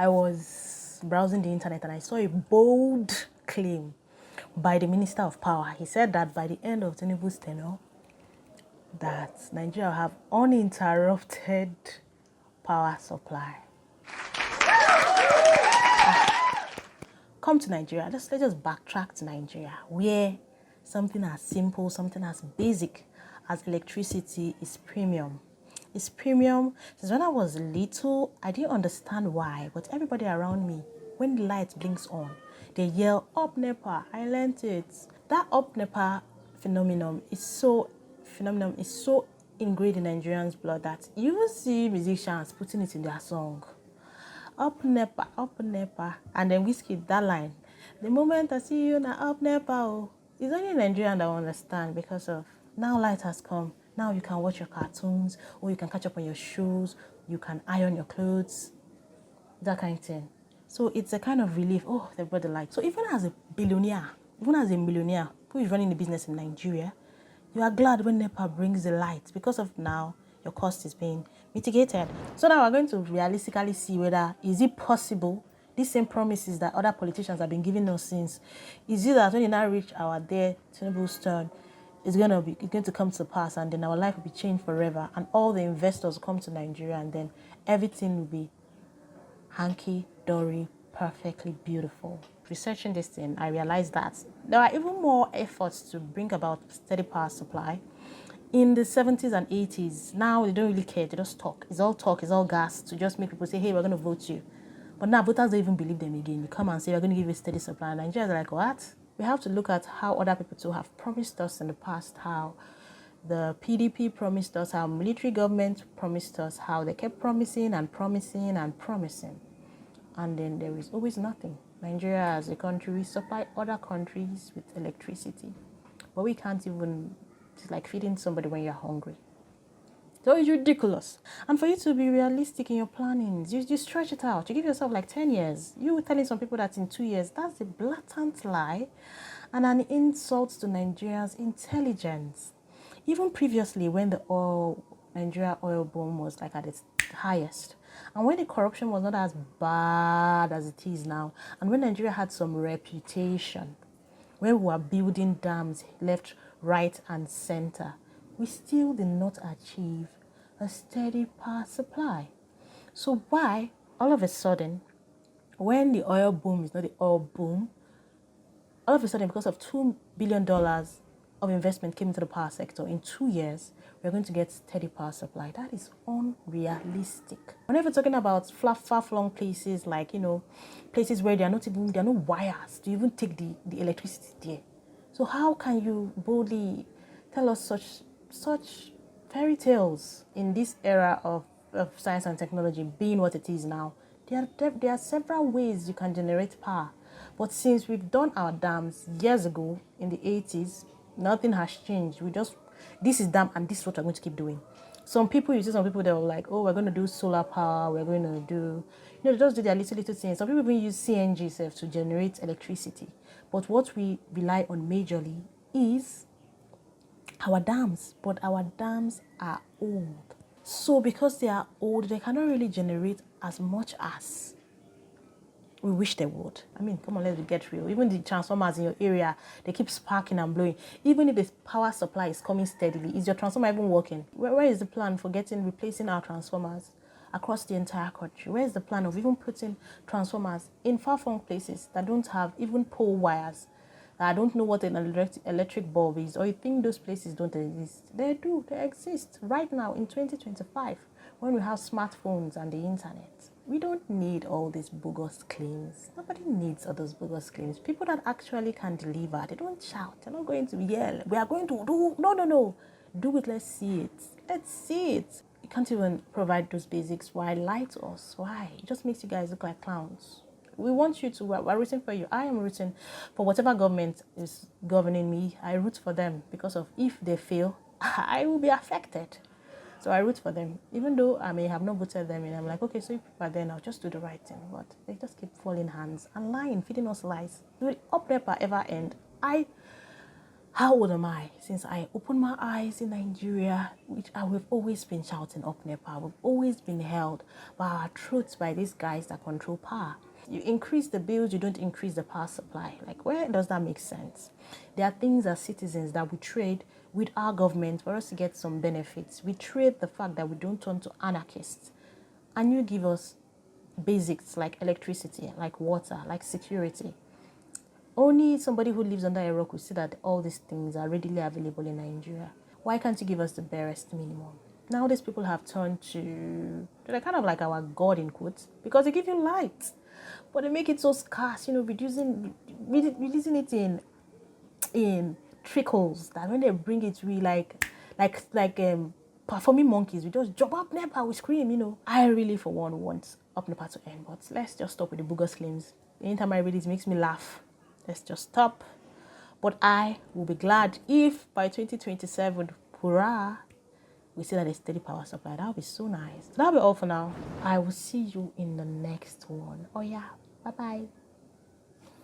I was browsing the internet and I saw a bold claim by the Minister of Power. He said that by the end of Tinubu's tenure, that Nigeria will have uninterrupted power supply. Come to Nigeria. Let's just backtrack to Nigeria, where something as simple, something as basic as electricity is premium. It's premium. Since when I was little, I didn't understand why, but everybody around me, when the light blinks on, they yell, "Up NEPA!" I learned it. That up NEPA phenomenon is so ingrained in Nigerians' blood that you will see musicians putting it in their song. Up NEPA. And then Whiskey, that line. The moment I see you now, up NEPA, oh. It's only Nigerian that will understand because of now light has come. Now you can watch your cartoons, or you can catch up on your shoes, you can iron your clothes, that kind of thing. So it's a kind of relief. Oh, they brought the light. So even as a billionaire, even as a millionaire who is running a business in Nigeria, you are glad when NEPA brings the light because of now your cost is being mitigated. So now we're going to realistically see whether is it possible these same promises that other politicians have been giving us since, is it that when you now reach our day Tinubu's turn, it's going to come to pass, and then our life will be changed forever, and all the investors will come to Nigeria, and then everything will be hanky-dory, perfectly beautiful. Researching this thing, I realized that there are even more efforts to bring about steady power supply. In the 70s and 80s, now they don't really care, they just talk. It's all gas to just make people say, hey, we're going to vote you. But now voters don't even believe them again. You come and say, we're going to give you a steady supply. And Nigerians are like, what? We have to look at how other people too have promised us in the past, how the PDP promised us, how military government promised us, how they kept promising and promising and promising. And then there is always nothing. Nigeria as a country, we supply other countries with electricity. But we can't even, it's like feeding somebody when you're hungry. So it's ridiculous. And for you to be realistic in your plannings, you stretch it out. You give yourself like 10 years. You were telling some people that in 2 years. That's a blatant lie and an insult to Nigeria's intelligence. Even previously, when the Nigeria oil boom was like at its highest, and when the corruption was not as bad as it is now, and when Nigeria had some reputation, when we were building dams left, right, and center, we still did not achieve a steady power supply. So why, all of a sudden, when the oil boom is not the oil boom, all of a sudden, because of $2 billion of investment came into the power sector in 2 years, we're going to get steady power supply? That is unrealistic. Whenever we're talking about far-flung places, like, places where there are no wires to even take the electricity there. So how can you boldly tell us such fairy tales in this era of science and technology being what it is now? There are several ways you can generate power. But since we've done our dams years ago in the 80s, nothing has changed. This is dam and this is what we're going to keep doing. Some people that were like, oh, we're going to do solar power, we're going to do, they just do their little things. Some people even use CNG to generate electricity. But what we rely on majorly is our dams. But our dams are old. So because they are old, they cannot really generate as much as we wish they would. I mean, come on, let's get real. Even the transformers in your area, they keep sparking and blowing. Even if the power supply is coming steadily, is your transformer even working? Where is the plan for replacing our transformers across the entire country? Where is the plan of even putting transformers in far-flung places that don't have even pole wires? I don't know what an electric bulb is, or you think those places don't exist? They do. They exist right now in 2025 when we have smartphones and the internet. We don't need all these bogus claims. Nobody needs all those bogus claims. People that actually can deliver, they don't shout. They're not going to yell. We are going to do. No. Do it. Let's see it. Let's see it. You can't even provide those basics. Why lie to us? Why? It just makes you guys look like clowns. We want you to, we're rooting for you. I am rooting for whatever government is governing me. I root for them because of if they fail, I will be affected. So I root for them, even though I may have not voted them in. I'm like, okay, so if people are there now, just do the right thing. But they just keep falling hands and lying, feeding us lies. Will up NEPA ever end? How old am I? Since I opened my eyes in Nigeria, which we've always been shouting up NEPA, we've always been held by our throats by these guys that control power. You increase the bills, you don't increase the power supply. Like, where does that make sense? There are things as citizens that we trade with our government for us to get some benefits. We trade the fact that we don't turn to anarchists. And you give us basics like electricity, like water, like security. Only somebody who lives under a rock will see that all these things are readily available in Nigeria. Why can't you give us the barest minimum? Now these people have turned to they're kind of like our God in quotes because they give you light, but they make it so scarce. Reducing it in trickles that when they bring it, we performing monkeys. We just jump up NEPA, we scream. I really for one want up NEPA to end, but let's just stop with the bogus claims. Anytime I read it makes me laugh. Let's just stop. But I will be glad if by 2027, hurrah, we see that a steady power supply. That would be so nice. That'll be all for now. I will see you in the next one. Oh yeah, bye-bye.